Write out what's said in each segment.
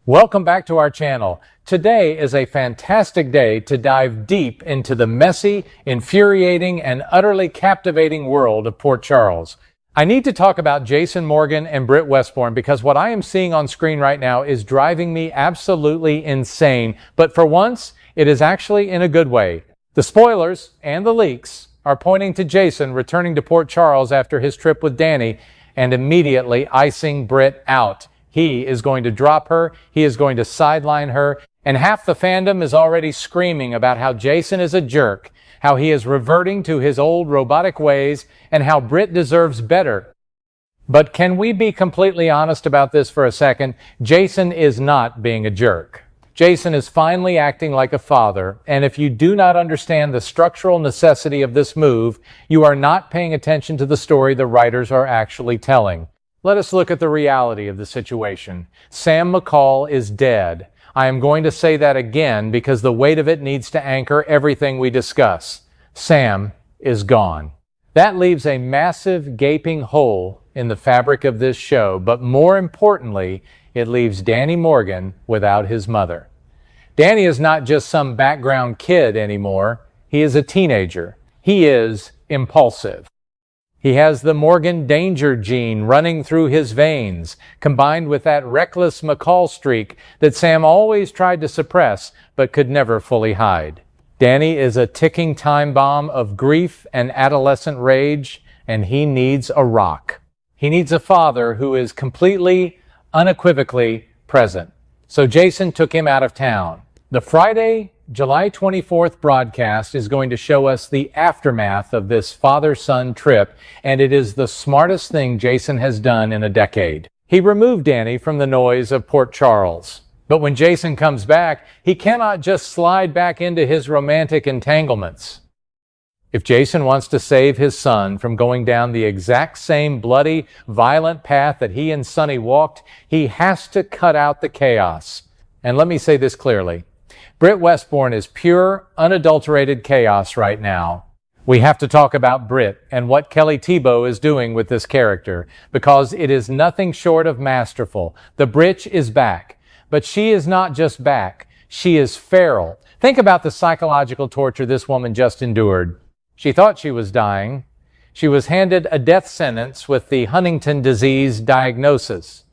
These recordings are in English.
Welcome back to our channel. Today is a fantastic day to dive deep into the messy, infuriating, and utterly captivating world of Port Charles. I need to talk about Jason Morgan and Britt Westbourne because what I am seeing on screen right now is driving me absolutely insane. But for once, it is actually in a good way. The spoilers and the leaks are pointing to Jason returning to Port Charles after his trip with Danny and immediately icing Britt out. He is going to drop her, he is going to sideline her, and half the fandom is already screaming about how Jason is a jerk, how he is reverting to his old robotic ways, and how Britt deserves better. But can we be completely honest about this for a second? Jason is not being a jerk. Jason is finally acting like a father, and if you do not understand the structural necessity of this move, you are not paying attention to the story the writers are actually telling. Let us look at the reality of the situation. Sam McCall is dead. I am going to say that again because the weight of it needs to anchor everything we discuss. Sam is gone. That leaves a massive gaping hole in the fabric of this show, but more importantly, it leaves Danny Morgan without his mother. Danny is not just some background kid anymore. He is a teenager. He is impulsive. He has the Morgan danger gene running through his veins, combined with that reckless McCall streak that Sam always tried to suppress but could never fully hide. Danny is a ticking time bomb of grief and adolescent rage, and he needs a rock. He needs a father who is completely, unequivocally present. So Jason took him out of town. The Friday, July 24th broadcast is going to show us the aftermath of this father-son trip, and it is the smartest thing Jason has done in a decade. He removed Danny from the noise of Port Charles. But when Jason comes back, he cannot just slide back into his romantic entanglements. If Jason wants to save his son from going down the exact same bloody, violent path that he and Sonny walked, he has to cut out the chaos. And let me say this clearly. Britt Westbourne is pure, unadulterated chaos right now. We have to talk about Britt and what Kelly Thiebaud is doing with this character, because it is nothing short of masterful. The Britch is back, but she is not just back. She is feral. Think about the psychological torture this woman just endured. She thought she was dying. She was handed a death sentence with the Huntington disease diagnosis.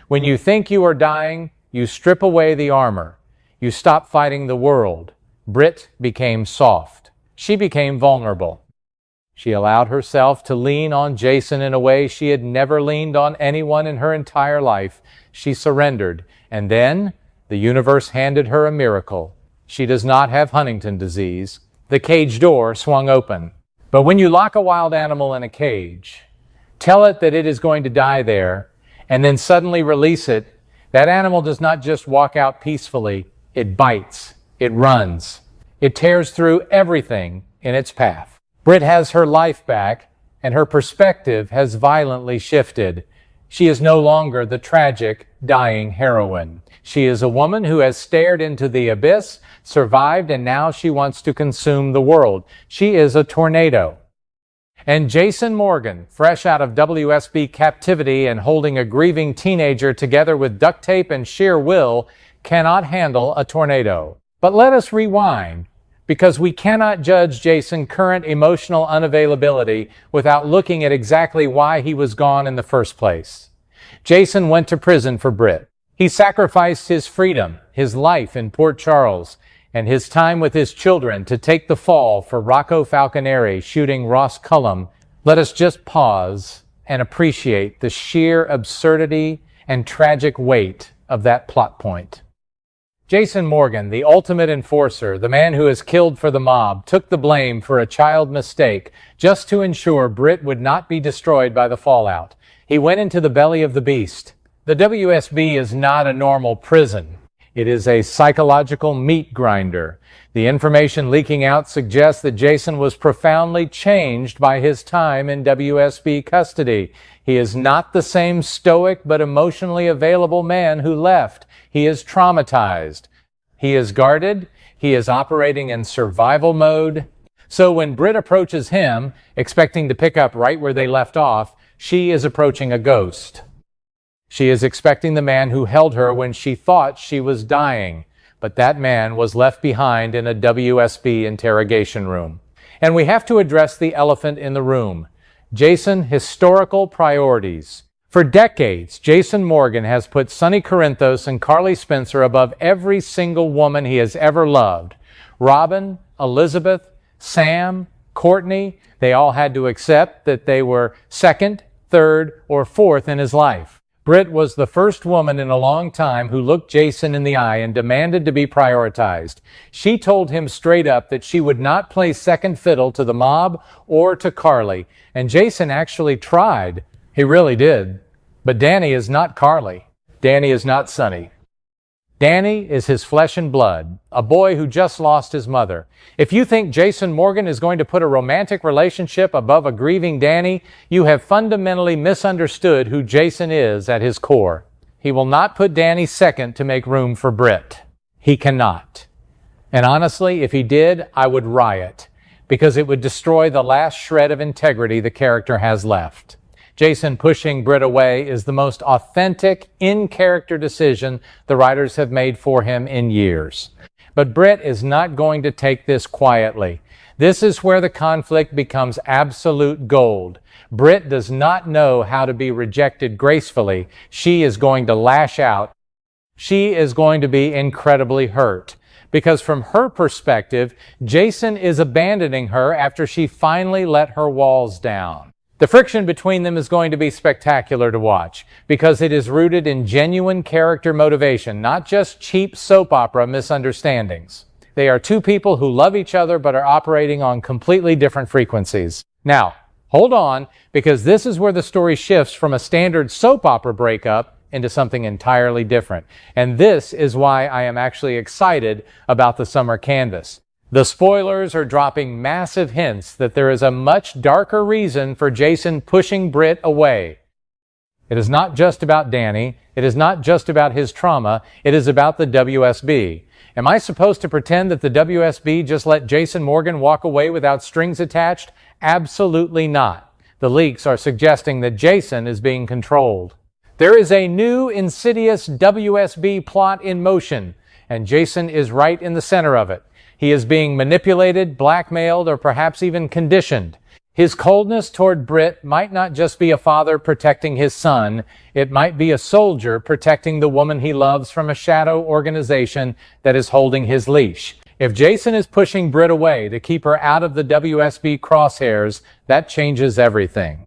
When you think you are dying, you strip away the armor. You stop fighting the world. Britt became soft. She became vulnerable. She allowed herself to lean on Jason in a way she had never leaned on anyone in her entire life. She surrendered, and then the universe handed her a miracle. She does not have Huntington disease. The cage door swung open. But when you lock a wild animal in a cage, tell it that it is going to die there, and then suddenly release it, that animal does not just walk out peacefully. It bites, it runs, it tears through everything in its path. Britt has her life back, and her perspective has violently shifted. She is no longer the tragic, dying heroine. She is a woman who has stared into the abyss, survived, and now she wants to consume the world. She is a tornado. And Jason Morgan, fresh out of WSB captivity and holding a grieving teenager together with duct tape and sheer will, cannot handle a tornado. But let us rewind, because we cannot judge Jason's current emotional unavailability without looking at exactly why he was gone in the first place. Jason went to prison for Britt. He sacrificed his freedom, his life in Port Charles, and his time with his children to take the fall for Rocco Falconeri shooting Ross Cullum. Let us just pause and appreciate the sheer absurdity and tragic weight of that plot point. Jason Morgan, the ultimate enforcer, the man who is killed for the mob, took the blame for a child mistake just to ensure Britt would not be destroyed by the fallout. He went into the belly of the beast. The WSB is not a normal prison. It is a psychological meat grinder. The information leaking out suggests that Jason was profoundly changed by his time in WSB custody. He is not the same stoic but emotionally available man who left. He is traumatized. He is guarded. He is operating in survival mode. So when Britt approaches him, expecting to pick up right where they left off, she is approaching a ghost. She is expecting the man who held her when she thought she was dying, but that man was left behind in a WSB interrogation room. And we have to address the elephant in the room. Jason, historical priorities. For decades, Jason Morgan has put Sonny Corinthos and Carly Spencer above every single woman he has ever loved. Robin, Elizabeth, Sam, Courtney, they all had to accept that they were second, third, or fourth in his life. Britt was the first woman in a long time who looked Jason in the eye and demanded to be prioritized. She told him straight up that she would not play second fiddle to the mob or to Carly. And Jason actually tried. He really did. But Danny is not Carly. Danny is not Sonny. Danny is his flesh and blood, a boy who just lost his mother. If you think Jason Morgan is going to put a romantic relationship above a grieving Danny, you have fundamentally misunderstood who Jason is at his core. He will not put Danny second to make room for Britt. He cannot. And honestly, if he did, I would riot, because it would destroy the last shred of integrity the character has left. Jason pushing Britt away is the most authentic, in-character decision the writers have made for him in years. But Britt is not going to take this quietly. This is where the conflict becomes absolute gold. Britt does not know how to be rejected gracefully. She is going to lash out. She is going to be incredibly hurt. Because from her perspective, Jason is abandoning her after she finally let her walls down. The friction between them is going to be spectacular to watch because it is rooted in genuine character motivation, not just cheap soap opera misunderstandings. They are two people who love each other but are operating on completely different frequencies. Now, hold on, because this is where the story shifts from a standard soap opera breakup into something entirely different. And this is why I am actually excited about the summer canvas. The spoilers are dropping massive hints that there is a much darker reason for Jason pushing Britt away. It is not just about Danny. It is not just about his trauma. It is about the WSB. Am I supposed to pretend that the WSB just let Jason Morgan walk away without strings attached? Absolutely not. The leaks are suggesting that Jason is being controlled. There is a new insidious WSB plot in motion, and Jason is right in the center of it. He is being manipulated, blackmailed, or perhaps even conditioned. His coldness toward Britt might not just be a father protecting his son. It might be a soldier protecting the woman he loves from a shadow organization that is holding his leash. If Jason is pushing Britt away to keep her out of the WSB crosshairs, that changes everything.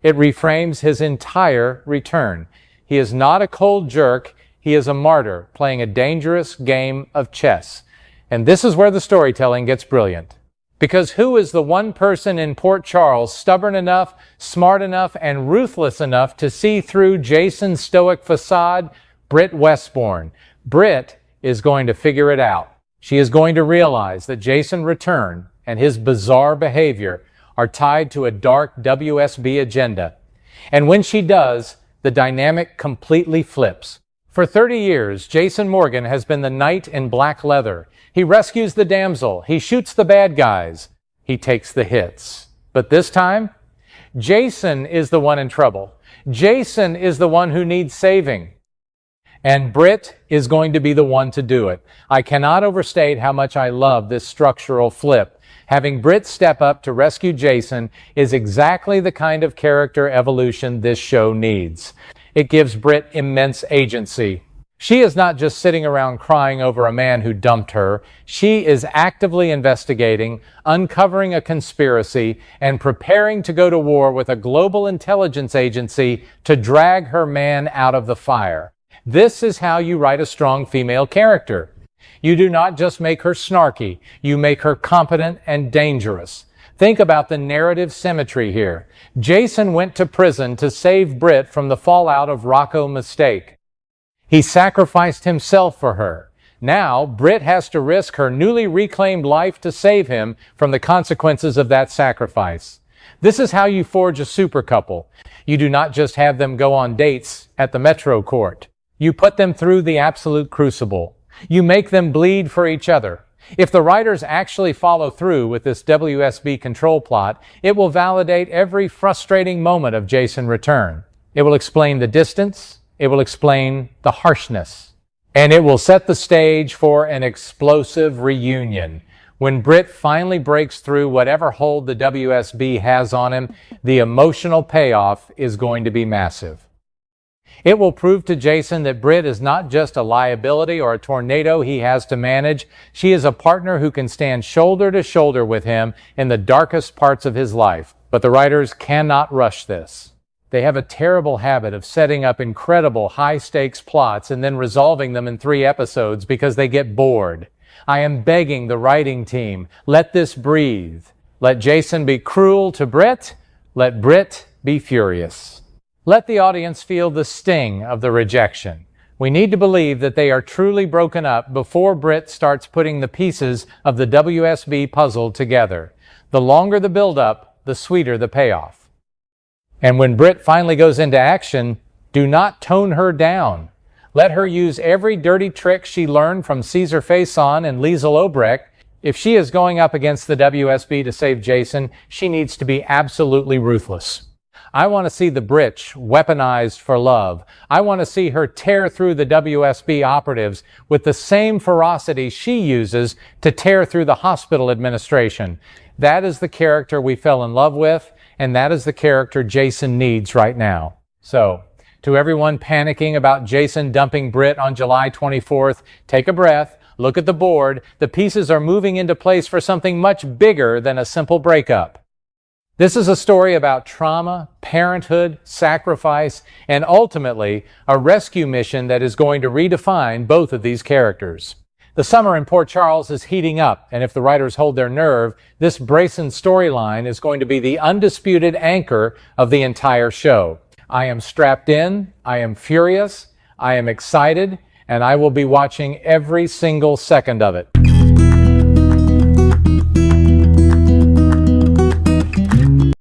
It reframes his entire return. He is not a cold jerk. He is a martyr playing a dangerous game of chess. And this is where the storytelling gets brilliant. Because who is the one person in Port Charles stubborn enough, smart enough, and ruthless enough to see through Jason's stoic facade? Britt Westbourne. Britt is going to figure it out. She is going to realize that Jason's return and his bizarre behavior are tied to a dark WSB agenda. And when she does, the dynamic completely flips. For 30 years, Jason Morgan has been the knight in black leather. He rescues the damsel. He shoots the bad guys. He takes the hits. But this time, Jason is the one in trouble. Jason is the one who needs saving. And Britt is going to be the one to do it. I cannot overstate how much I love this structural flip. Having Britt step up to rescue Jason is exactly the kind of character evolution this show needs. It gives Britt immense agency. She is not just sitting around crying over a man who dumped her. She is actively investigating, uncovering a conspiracy, and preparing to go to war with a global intelligence agency to drag her man out of the fire. This is how you write a strong female character. You do not just make her snarky, you make her competent and dangerous. Think about the narrative symmetry here. Jason went to prison to save Britt from the fallout of Rocco mistake. He sacrificed himself for her. Now, Britt has to risk her newly reclaimed life to save him from the consequences of that sacrifice. This is how you forge a super couple. You do not just have them go on dates at the Metro Court. You put them through the absolute crucible. You make them bleed for each other. If the writers actually follow through with this WSB control plot, it will validate every frustrating moment of Jason return. It will explain the distance, it will explain the harshness, and it will set the stage for an explosive reunion. When Britt finally breaks through whatever hold the WSB has on him, the emotional payoff is going to be massive. It will prove to Jason that Britt is not just a liability or a tornado he has to manage. She is a partner who can stand shoulder to shoulder with him in the darkest parts of his life. But the writers cannot rush this. They have a terrible habit of setting up incredible high-stakes plots and then resolving them in 3 episodes because they get bored. I am begging the writing team, let this breathe. Let Jason be cruel to Britt. Let Britt be furious. Let the audience feel the sting of the rejection. We need to believe that they are truly broken up before Britt starts putting the pieces of the WSB puzzle together. The longer the build-up, the sweeter the payoff. And when Britt finally goes into action, do not tone her down. Let her use every dirty trick she learned from Caesar Faison and Liesl Obrecht. If she is going up against the WSB to save Jason, she needs to be absolutely ruthless. I want to see the Britch weaponized for love. I want to see her tear through the WSB operatives with the same ferocity she uses to tear through the hospital administration. That is the character we fell in love with, and that is the character Jason needs right now. So, to everyone panicking about Jason dumping Britt on July 24th, take a breath, look at the board. The pieces are moving into place for something much bigger than a simple breakup. This is a story about trauma, parenthood, sacrifice, and ultimately a rescue mission that is going to redefine both of these characters. The summer in Port Charles is heating up, and if the writers hold their nerve, this Brayson storyline is going to be the undisputed anchor of the entire show. I am strapped in, I am furious, I am excited, and I will be watching every single second of it.